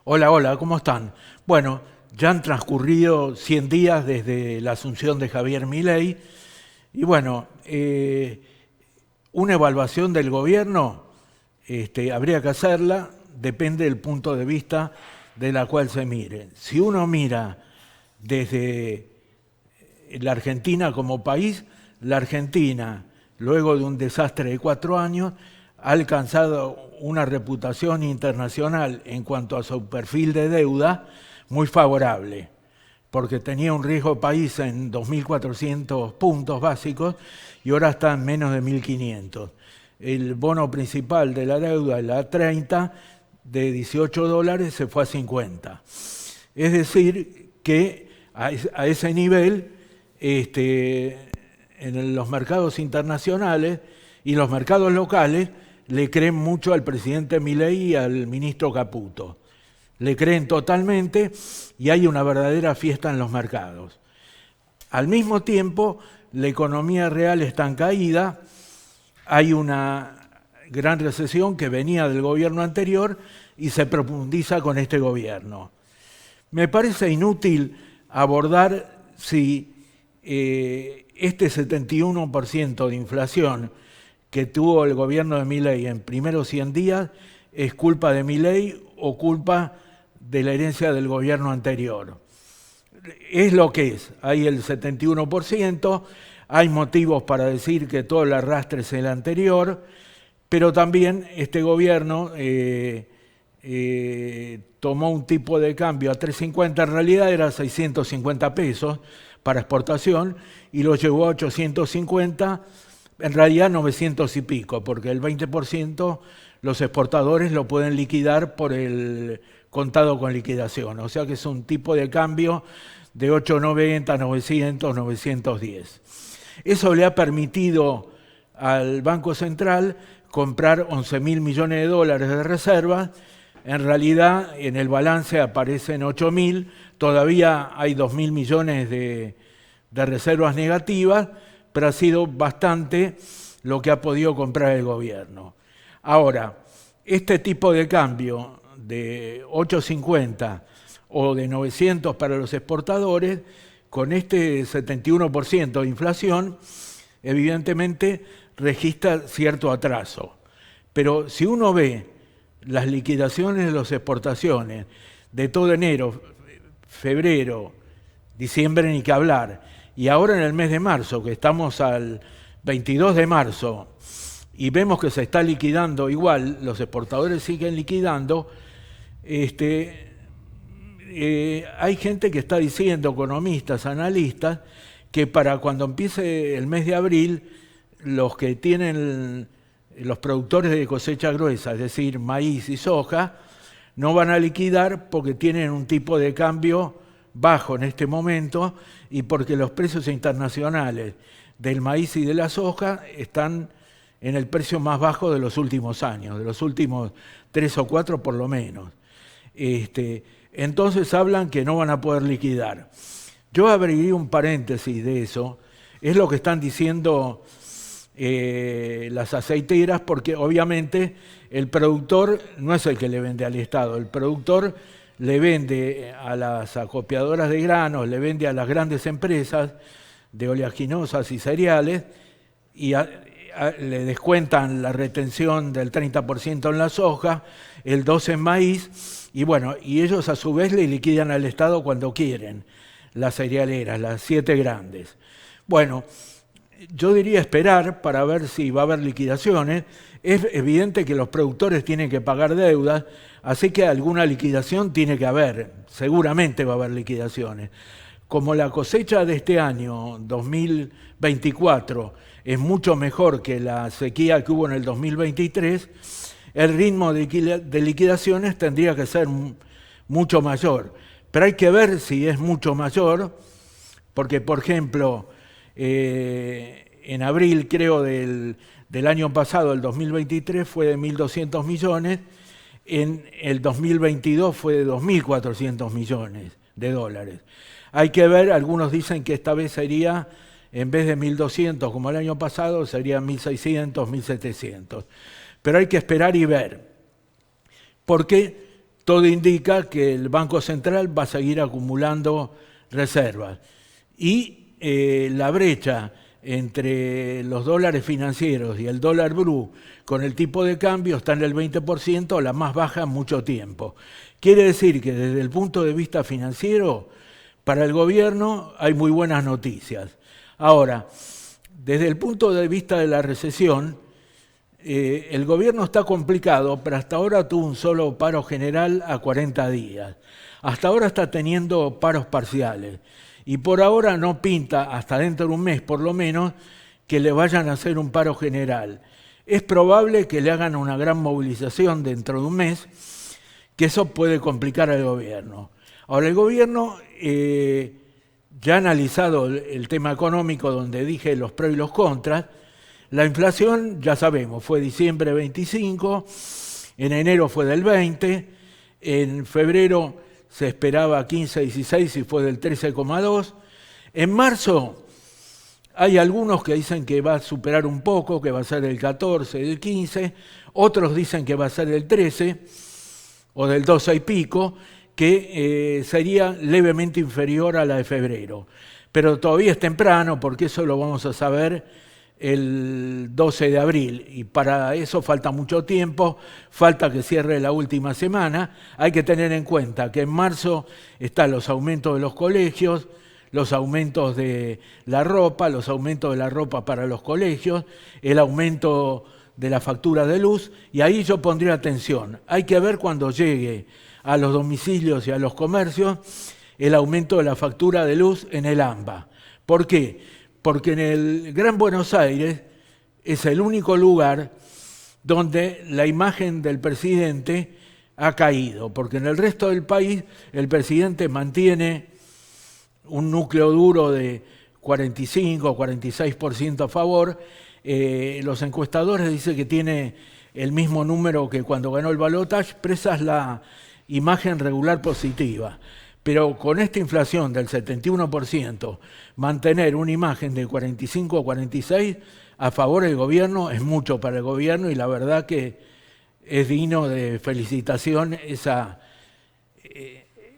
Hola, hola, ¿cómo están? Bueno, ya han transcurrido 100 días desde la asunción de Javier Milei y bueno, una evaluación del gobierno habría que hacerla, depende del punto de vista de la cual se mire. Si uno mira desde la Argentina como país, la Argentina, luego de un desastre de 4 años, ha alcanzado una reputación internacional en cuanto a su perfil de deuda muy favorable, porque tenía un riesgo país en 2.400 puntos básicos y ahora está en menos de 1.500. El bono principal de la deuda, el A30, de $18 se fue a 50. Es decir, que a ese nivel, en los mercados internacionales y los mercados locales, le creen mucho al presidente Milei y al ministro Caputo. Le creen totalmente y hay una verdadera fiesta en los mercados. Al mismo tiempo, la economía real está en caída, hay una gran recesión que venía del gobierno anterior y se profundiza con este gobierno. Me parece inútil abordar si este 71% de inflación que tuvo el gobierno de Milei en primeros 100 días es culpa de Milei o culpa de la herencia del gobierno anterior. Es lo que es, hay el 71%, hay motivos para decir que todo el arrastre es el anterior, pero también este gobierno tomó un tipo de cambio a 3.50, en realidad era 650 pesos para exportación, y lo llevó a 850, en realidad 900 y pico, porque el 20% los exportadores lo pueden liquidar por el contado con liquidación, o sea que es un tipo de cambio de 890, 900, 910. Eso le ha permitido al Banco Central comprar 11.000 millones de dólares de reservas. En realidad, en el balance aparecen 8.000, todavía hay 2.000 millones de reservas negativas, pero ha sido bastante lo que ha podido comprar el gobierno. Ahora, este tipo de cambio de 8.50 o de 900 para los exportadores, con este 71% de inflación, evidentemente registra cierto atraso. Pero si uno ve las liquidaciones de las exportaciones de todo enero, febrero, diciembre ni que hablar, y ahora en el mes de marzo, que estamos al 22 de marzo, y vemos que se está liquidando igual, los exportadores siguen liquidando, hay gente que está diciendo, economistas, analistas, que para cuando empiece el mes de abril, los que tienen los productores de cosecha gruesa, es decir, maíz y soja, no van a liquidar porque tienen un tipo de cambio bajo en este momento y porque los precios internacionales del maíz y de la soja están en el precio más bajo de los últimos años, de los últimos 3 o 4 por lo menos. Entonces hablan que no van a poder liquidar. Yo abriría un paréntesis de eso, es lo que están diciendo las aceiteras, porque obviamente el productor no es el que le vende al Estado, el productor le vende a las acopiadoras de granos, le vende a las grandes empresas de oleaginosas y cereales y le descuentan la retención del 30% en la soja, el 12% en maíz, y bueno, y ellos a su vez le liquidan al Estado cuando quieren, las cerealeras, las 7 grandes. Bueno, yo diría esperar para ver si va a haber liquidaciones. Es evidente que los productores tienen que pagar deudas, así que alguna liquidación tiene que haber, seguramente va a haber liquidaciones. Como la cosecha de este año, 2024, es mucho mejor que la sequía que hubo en el 2023, el ritmo de liquidaciones tendría que ser mucho mayor. Pero hay que ver si es mucho mayor, porque, por ejemplo, en abril, creo, del año pasado, el 2023, fue de 1.200 millones, en el 2022 fue de 2.400 millones de dólares. Hay que ver, algunos dicen que esta vez sería en vez de 1.200 como el año pasado, serían 1.600, 1.700. Pero hay que esperar y ver, porque todo indica que el Banco Central va a seguir acumulando reservas. Y la brecha entre los dólares financieros y el dólar blue con el tipo de cambio está en el 20%, la más baja en mucho tiempo. Quiere decir que desde el punto de vista financiero, para el gobierno hay muy buenas noticias. Ahora, desde el punto de vista de la recesión, el gobierno está complicado, pero hasta ahora tuvo un solo paro general a 40 días. Hasta ahora está teniendo paros parciales. Y por ahora no pinta, hasta dentro de un mes por lo menos, que le vayan a hacer un paro general. Es probable que le hagan una gran movilización dentro de un mes, que eso puede complicar al gobierno. Ahora, el gobierno ya ha analizado el tema económico, donde dije los pros y los contras. La inflación, ya sabemos, fue diciembre 25, en enero fue del 20, en febrero se esperaba 15, 16 y fue del 13,2. En marzo hay algunos que dicen que va a superar un poco, que va a ser el 14, el 15, otros dicen que va a ser el 13 o del 12 y pico, que sería levemente inferior a la de febrero. Pero todavía es temprano, porque eso lo vamos a saber el 12 de abril, y para eso falta mucho tiempo, falta que cierre la última semana. Hay que tener en cuenta que en marzo están los aumentos de los colegios, los aumentos de la ropa, los aumentos de la ropa para los colegios, el aumento de la factura de luz, y ahí yo pondría atención. Hay que ver cuando llegue a los domicilios y a los comercios el aumento de la factura de luz en el AMBA. ¿Por qué? Porque en el Gran Buenos Aires es el único lugar donde la imagen del presidente ha caído, porque en el resto del país el presidente mantiene un núcleo duro de 45 o 46% a favor. Los encuestadores dicen que tiene el mismo número que cuando ganó el balotaje, pero esa es la imagen regular positiva. Pero con esta inflación del 71%, mantener una imagen de 45 o 46 a favor del gobierno es mucho para el gobierno, y la verdad que es digno de felicitación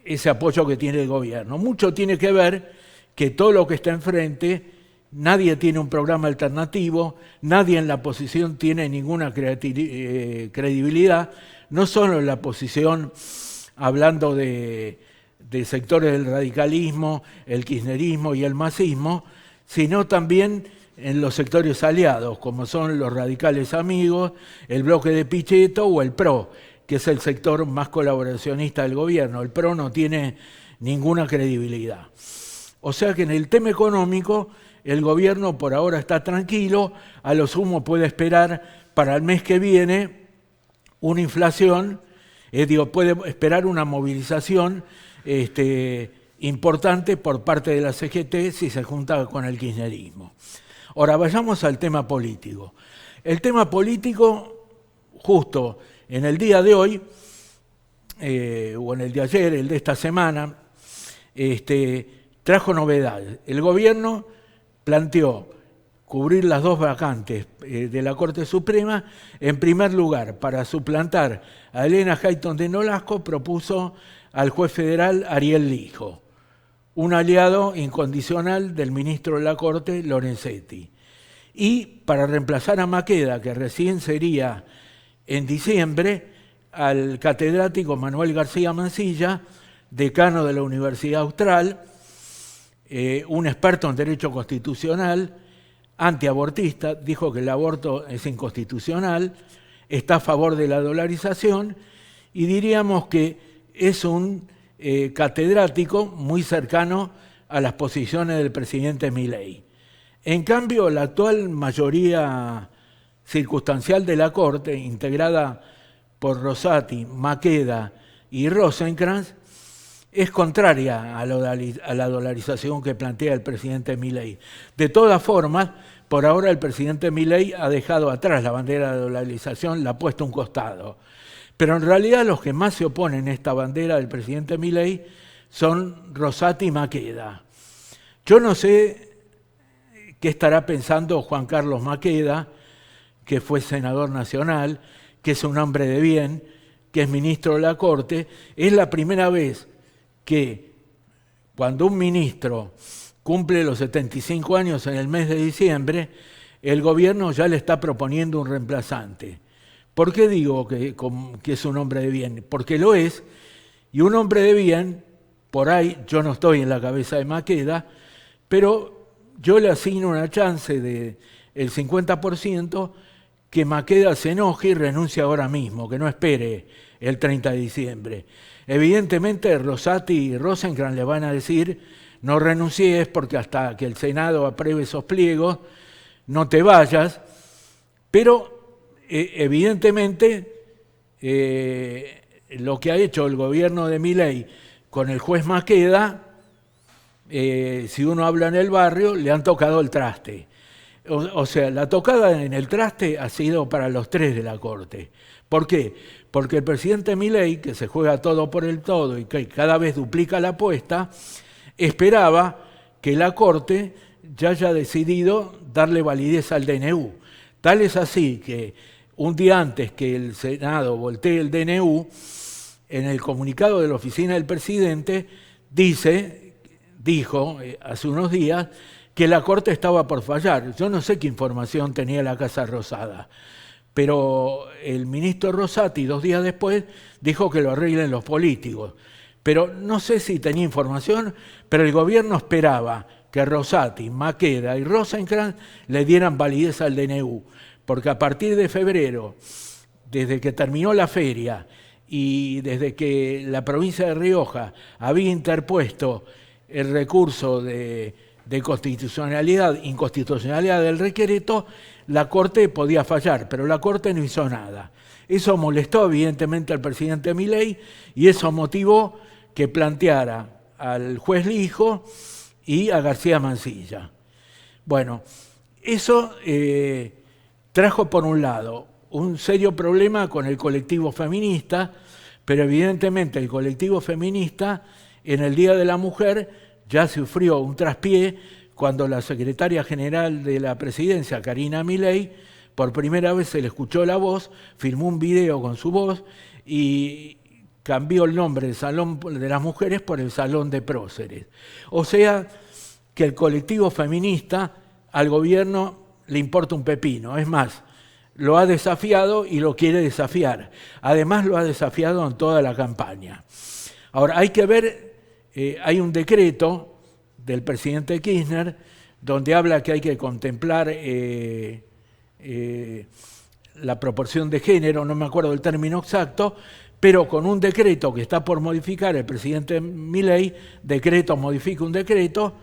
ese apoyo que tiene el gobierno. Mucho tiene que ver que todo lo que está enfrente, nadie tiene un programa alternativo, nadie en la oposición tiene ninguna credibilidad, no solo en la oposición hablando de sectores del radicalismo, el kirchnerismo y el masismo, sino también en los sectores aliados, como son los radicales amigos, el bloque de Pichetto o el PRO, que es el sector más colaboracionista del gobierno. El PRO no tiene ninguna credibilidad. O sea que en el tema económico el gobierno por ahora está tranquilo, a lo sumo puede esperar para el mes que viene una inflación, puede esperar una movilización importante por parte de la CGT si se junta con el kirchnerismo. Ahora vayamos al tema político. El tema político, justo en el día de hoy, o en el de ayer, el de esta semana, trajo novedades. El gobierno planteó cubrir las dos vacantes de la Corte Suprema. En primer lugar, para suplantar a Elena Hayton de Nolasco, propuso al juez federal Ariel Lijo, un aliado incondicional del ministro de la Corte, Lorenzetti. Y para reemplazar a Maqueda, que recién sería en diciembre, al catedrático Manuel García Mansilla, decano de la Universidad Austral, un experto en derecho constitucional, antiabortista, dijo que el aborto es inconstitucional, está a favor de la dolarización, y diríamos que es un catedrático muy cercano a las posiciones del presidente Milei. En cambio, la actual mayoría circunstancial de la Corte, integrada por Rosati, Maqueda y Rosenkrantz, es contraria a la dolarización que plantea el presidente Milei. De todas formas, por ahora el presidente Milei ha dejado atrás la bandera de dolarización, la ha puesto a un costado. Pero en realidad los que más se oponen a esta bandera del presidente Milei son Rosati y Maqueda. Yo no sé qué estará pensando Juan Carlos Maqueda, que fue senador nacional, que es un hombre de bien, que es ministro de la Corte. Es la primera vez que cuando un ministro cumple los 75 años en el mes de diciembre, el gobierno ya le está proponiendo un reemplazante. ¿Por qué digo que es un hombre de bien? Porque lo es, y un hombre de bien, por ahí, yo no estoy en la cabeza de Maqueda, pero yo le asigno una chance del 50% que Maqueda se enoje y renuncie ahora mismo, que no espere el 30 de diciembre. Evidentemente Rosati y Rosecrans le van a decir: no renuncies porque hasta que el Senado apruebe esos pliegos no te vayas, pero evidentemente lo que ha hecho el gobierno de Milei con el juez Maqueda, si uno habla en el barrio, le han tocado el traste. O sea, la tocada en el traste ha sido para los tres de la Corte. ¿Por qué? Porque el presidente Milei, que se juega todo por el todo y que cada vez duplica la apuesta, esperaba que la Corte ya haya decidido darle validez al DNU. Tal es así que un día antes que el Senado voltee el DNU, en el comunicado de la oficina del presidente dijo hace unos días que la Corte estaba por fallar. Yo no sé qué información tenía la Casa Rosada, pero el ministro Rosati 2 días después dijo que lo arreglen los políticos. Pero no sé si tenía información, pero el gobierno esperaba que Rosati, Maqueda y Rosecrans le dieran validez al DNU, porque a partir de febrero, desde que terminó la feria y desde que la provincia de Rioja había interpuesto el recurso de inconstitucionalidad del decreto, la Corte podía fallar, pero la Corte no hizo nada. Eso molestó evidentemente al presidente Milei y eso motivó que planteara al juez Lijo y a García Mansilla. Bueno, eso trajo por un lado un serio problema con el colectivo feminista, pero evidentemente el colectivo feminista en el Día de la Mujer ya sufrió un traspié cuando la secretaria general de la presidencia, Karina Milei, por primera vez se le escuchó la voz, filmó un video con su voz y cambió el nombre del Salón de las Mujeres por el Salón de Próceres. O sea que el colectivo feminista al gobierno le importa un pepino. Es más, lo ha desafiado y lo quiere desafiar. Además lo ha desafiado en toda la campaña. Ahora, hay que ver, hay un decreto del presidente Kirchner donde habla que hay que contemplar la proporción de género, no me acuerdo el término exacto, pero con un decreto que está por modificar el presidente Milei, decreto modifica un decreto,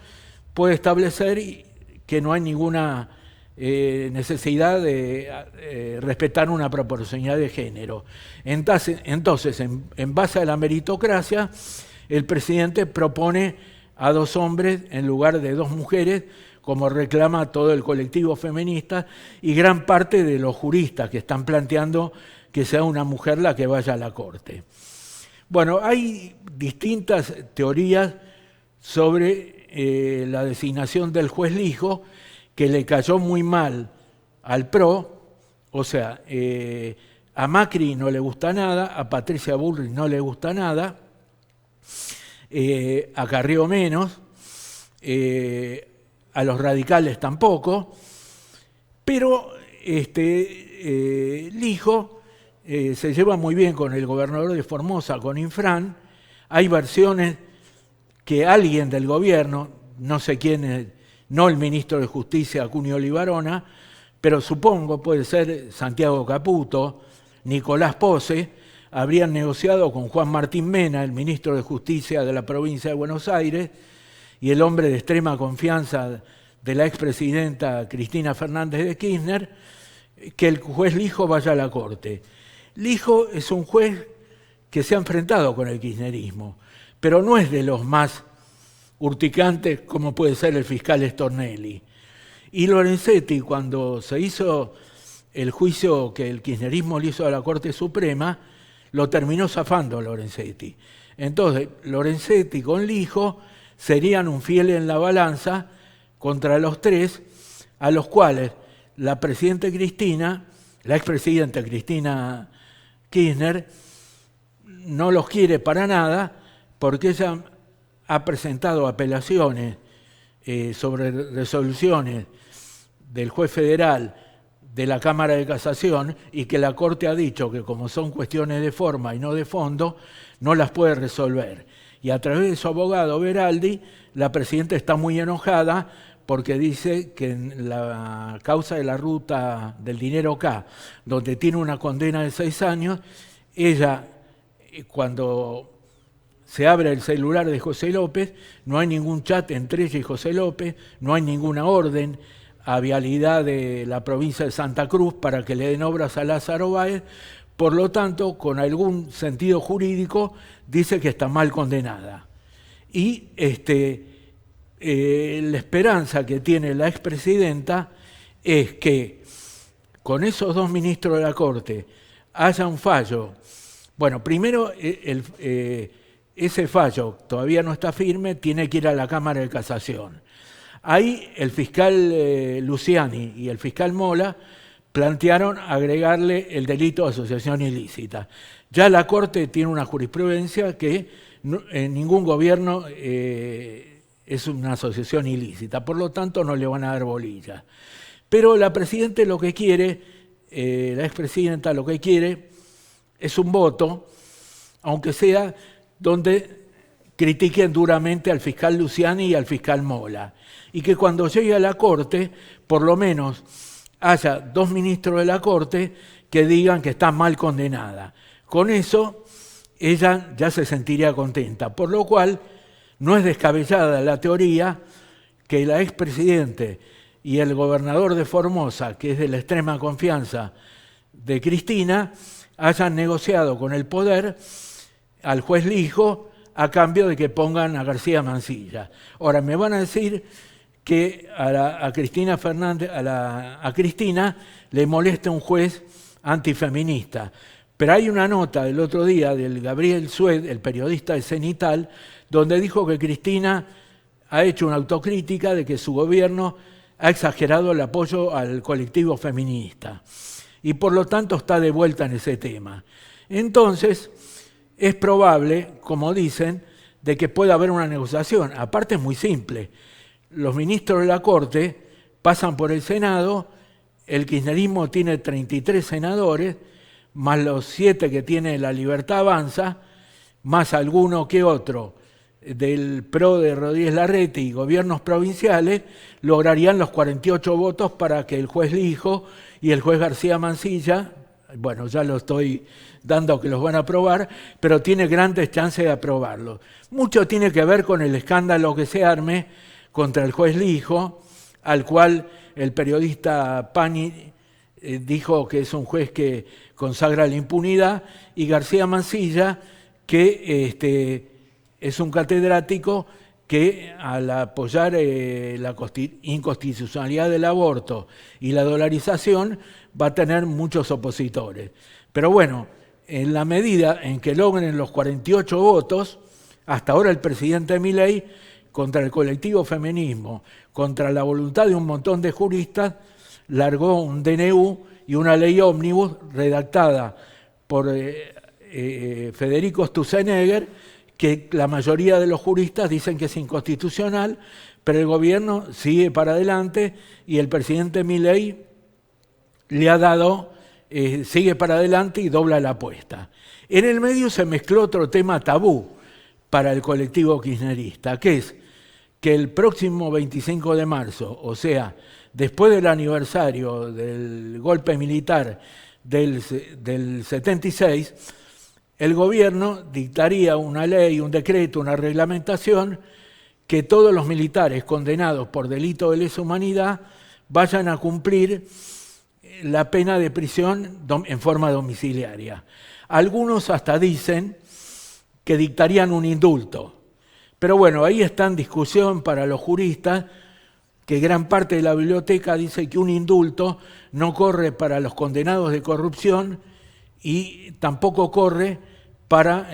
puede establecer que no hay ninguna necesidad de respetar una proporcionalidad de género. Entonces, en base a la meritocracia, el presidente propone a 2 hombres en lugar de 2 mujeres, como reclama todo el colectivo feminista y gran parte de los juristas que están planteando que sea una mujer la que vaya a la Corte. Bueno, hay distintas teorías sobre la designación del juez Lijo, que le cayó muy mal al PRO, o sea, a Macri no le gusta nada, a Patricia Bullrich no le gusta nada, a Carrió menos, a los radicales tampoco, pero Lijo se lleva muy bien con el gobernador de Formosa, con Infran. Hay versiones que alguien del gobierno, no sé quién es, no el ministro de Justicia, Cunio Libarona, pero supongo puede ser Santiago Caputo, Nicolás Pose, habrían negociado con Juan Martín Mena, el ministro de Justicia de la provincia de Buenos Aires, y el hombre de extrema confianza de la expresidenta Cristina Fernández de Kirchner, que el juez Lijo vaya a la Corte. Lijo es un juez que se ha enfrentado con el kirchnerismo, pero no es de los más urticantes como puede ser el fiscal Stornelli. Y Lorenzetti, cuando se hizo el juicio que el kirchnerismo le hizo a la Corte Suprema, lo terminó zafando Lorenzetti. Entonces, Lorenzetti con Lijo serían un fiel en la balanza contra los tres, a los cuales la expresidenta Cristina Kirchner, no los quiere para nada porque ella ha presentado apelaciones sobre resoluciones del juez federal de la Cámara de Casación y que la Corte ha dicho que como son cuestiones de forma y no de fondo, no las puede resolver. Y a través de su abogado Beraldi, la presidenta está muy enojada porque dice que en la causa de la ruta del dinero K, donde tiene una condena de 6 años, ella, cuando se abre el celular de José López, no hay ningún chat entre ella y José López, no hay ninguna orden a Vialidad de la provincia de Santa Cruz para que le den obras a Lázaro Báez. Por lo tanto, con algún sentido jurídico, dice que está mal condenada. Y la esperanza que tiene la expresidenta es que con esos 2 ministros de la Corte haya un fallo. Bueno, primero, ese fallo todavía no está firme, tiene que ir a la Cámara de Casación. Ahí el fiscal Luciani y el fiscal Mola plantearon agregarle el delito de asociación ilícita. Ya la Corte tiene una jurisprudencia que ningún gobierno es una asociación ilícita, por lo tanto no le van a dar bolilla. Pero la presidenta lo que quiere, la expresidenta lo que quiere es un voto, aunque sea donde critiquen duramente al fiscal Luciani y al fiscal Mola, y que cuando llegue a la Corte, por lo menos haya 2 ministros de la Corte que digan que está mal condenada. Con eso, ella ya se sentiría contenta, por lo cual no es descabellada la teoría que la expresidente y el gobernador de Formosa, que es de la extrema confianza de Cristina, hayan negociado con el poder al juez Lijo a cambio de que pongan a García Mansilla. Ahora, me van a decir que a Cristina le molesta un juez antifeminista. Pero hay una nota del otro día del Gabriel Sued, el periodista de Cenital, donde dijo que Cristina ha hecho una autocrítica de que su gobierno ha exagerado el apoyo al colectivo feminista y por lo tanto está de vuelta en ese tema. Entonces, es probable, como dicen, de que pueda haber una negociación. Aparte es muy simple. Los ministros de la Corte pasan por el Senado, el kirchnerismo tiene 33 senadores, más los 7 que tiene la Libertad Avanza, más alguno que otro del PRO de Rodríguez Larreta y gobiernos provinciales, lograrían los 48 votos para que el juez Lijo y el juez García Mansilla, bueno, ya lo estoy dando que los van a aprobar, pero tiene grandes chances de aprobarlo. Mucho tiene que ver con el escándalo que se arme contra el juez Lijo, al cual el periodista Pani dijo que es un juez que consagra la impunidad, y García Mansilla, que es un catedrático que al apoyar la inconstitucionalidad del aborto y la dolarización va a tener muchos opositores. Pero bueno, en la medida en que logren los 48 votos, hasta ahora el presidente Milei, contra el colectivo feminismo, contra la voluntad de un montón de juristas, largó un DNU y una ley ómnibus redactada por Federico Sturzenegger, que la mayoría de los juristas dicen que es inconstitucional, pero el gobierno sigue para adelante y el presidente Milei le ha dado, sigue para adelante y dobla la apuesta. En el medio se mezcló otro tema tabú para el colectivo kirchnerista, que es que el próximo 25 de marzo, o sea, después del aniversario del golpe militar del 76, el gobierno dictaría una ley, un decreto, una reglamentación que todos los militares condenados por delito de lesa humanidad vayan a cumplir la pena de prisión en forma domiciliaria. Algunos hasta dicen que dictarían un indulto. Pero bueno, ahí está en discusión para los juristas que gran parte de la biblioteca dice que un indulto no corre para los condenados de corrupción y tampoco corre para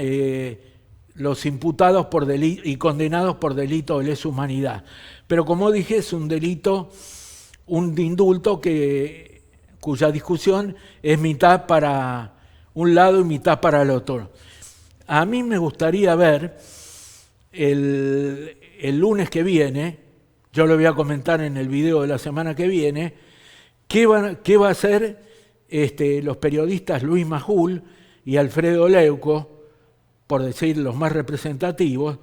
los imputados por y condenados por delito de lesa humanidad. Pero como dije, es un delito un indulto cuya discusión es mitad para un lado y mitad para el otro. A mí me gustaría ver el lunes que viene, yo lo voy a comentar en el video de la semana que viene, qué va a hacer los periodistas Luis Majul y Alfredo Leuco, por decir los más representativos,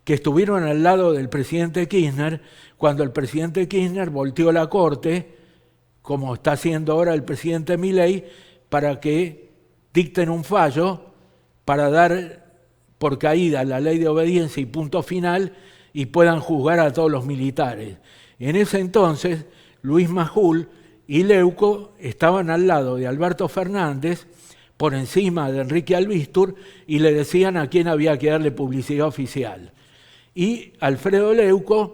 que estuvieron al lado del presidente Kirchner cuando el presidente Kirchner volteó la corte, como está haciendo ahora el presidente Milei, para que dicten un fallo para dar por caída la ley de obediencia y punto final y puedan juzgar a todos los militares. En ese entonces, Luis Majul y Leuco estaban al lado de Alberto Fernández, por encima de Enrique Albistur, y le decían a quién había que darle publicidad oficial. Y Alfredo Leuco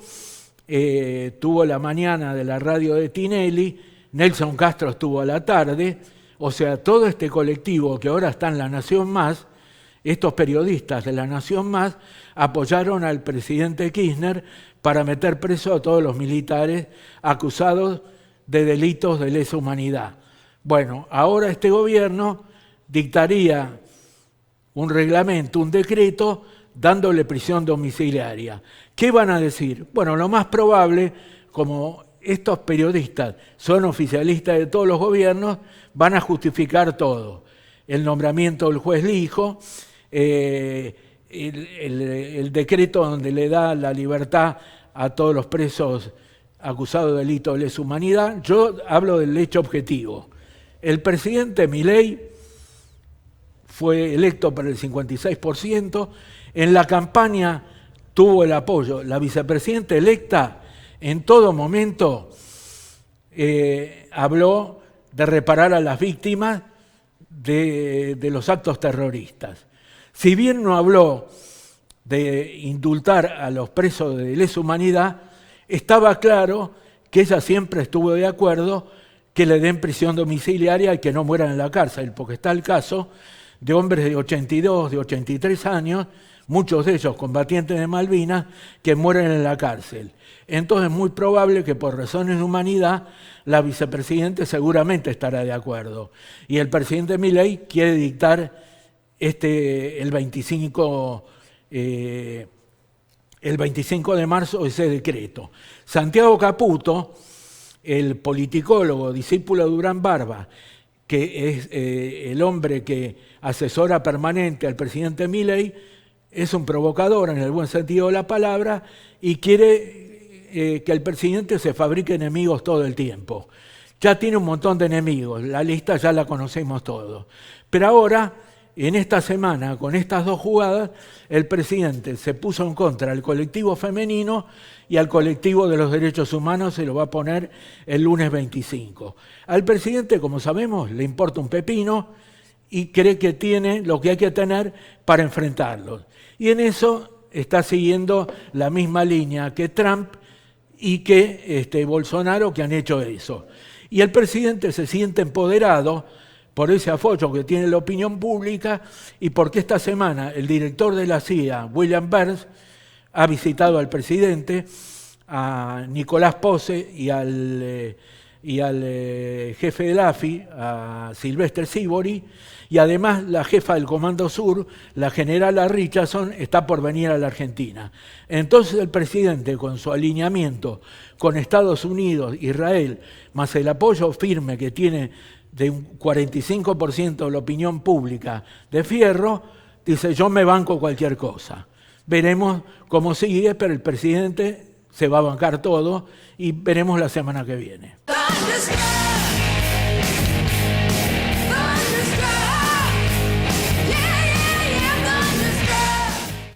tuvo la mañana de la radio de Tinelli, Nelson Castro estuvo a la tarde, o sea, todo este colectivo que ahora está en La Nación Más, estos periodistas de La Nación Más, apoyaron al presidente Kirchner para meter preso a todos los militares acusados de delitos de lesa humanidad. Bueno, ahora este gobierno dictaría un reglamento, un decreto, dándole prisión domiciliaria. ¿Qué van a decir? Bueno, lo más probable, como estos periodistas son oficialistas de todos los gobiernos, van a justificar todo. El nombramiento del juez Lijo, el decreto donde le da la libertad a todos los presos acusados de delito de lesa humanidad. Yo hablo del hecho objetivo. El presidente Milei fue electo por el 56%, en la campaña tuvo el apoyo. La vicepresidenta electa en todo momento habló de reparar a las víctimas de los actos terroristas. Si bien no habló de indultar a los presos de lesa humanidad, estaba claro que ella siempre estuvo de acuerdo que le den prisión domiciliaria y que no mueran en la cárcel, porque está el caso de hombres de 82, de 83 años, muchos de ellos combatientes de Malvinas, que mueren en la cárcel. Entonces es muy probable que por razones de humanidad la vicepresidenta seguramente estará de acuerdo. Y el presidente Milei quiere dictar el 25 de marzo ese decreto. Santiago Caputo, el politicólogo, discípulo de Durán Barba, que es el hombre que asesora permanente al presidente Milei, es un provocador en el buen sentido de la palabra y quiere que el presidente se fabrique enemigos todo el tiempo. Ya tiene un montón de enemigos, la lista ya la conocemos todos. Pero ahora, en esta semana, con estas dos jugadas, el presidente se puso en contra del colectivo femenino y al colectivo de los derechos humanos se lo va a poner el lunes 25. Al presidente, como sabemos, le importa un pepino y cree que tiene lo que hay que tener para enfrentarlos. Y en eso está siguiendo la misma línea que Trump y que Bolsonaro, que han hecho eso. Y el presidente se siente empoderado por ese apoyo que tiene la opinión pública y porque esta semana el director de la CIA, William Burns, ha visitado al presidente, a Nicolás Pose y al jefe del AFI, a Sylvester Sibori, y además la jefa del Comando Sur, la generala Richardson, está por venir a la Argentina. Entonces el presidente, con su alineamiento con Estados Unidos, Israel, más el apoyo firme que tiene de un 45% de la opinión pública de Fierro, dice: yo me banco cualquier cosa. Veremos cómo sigue, pero el presidente se va a bancar todo y veremos la semana que viene.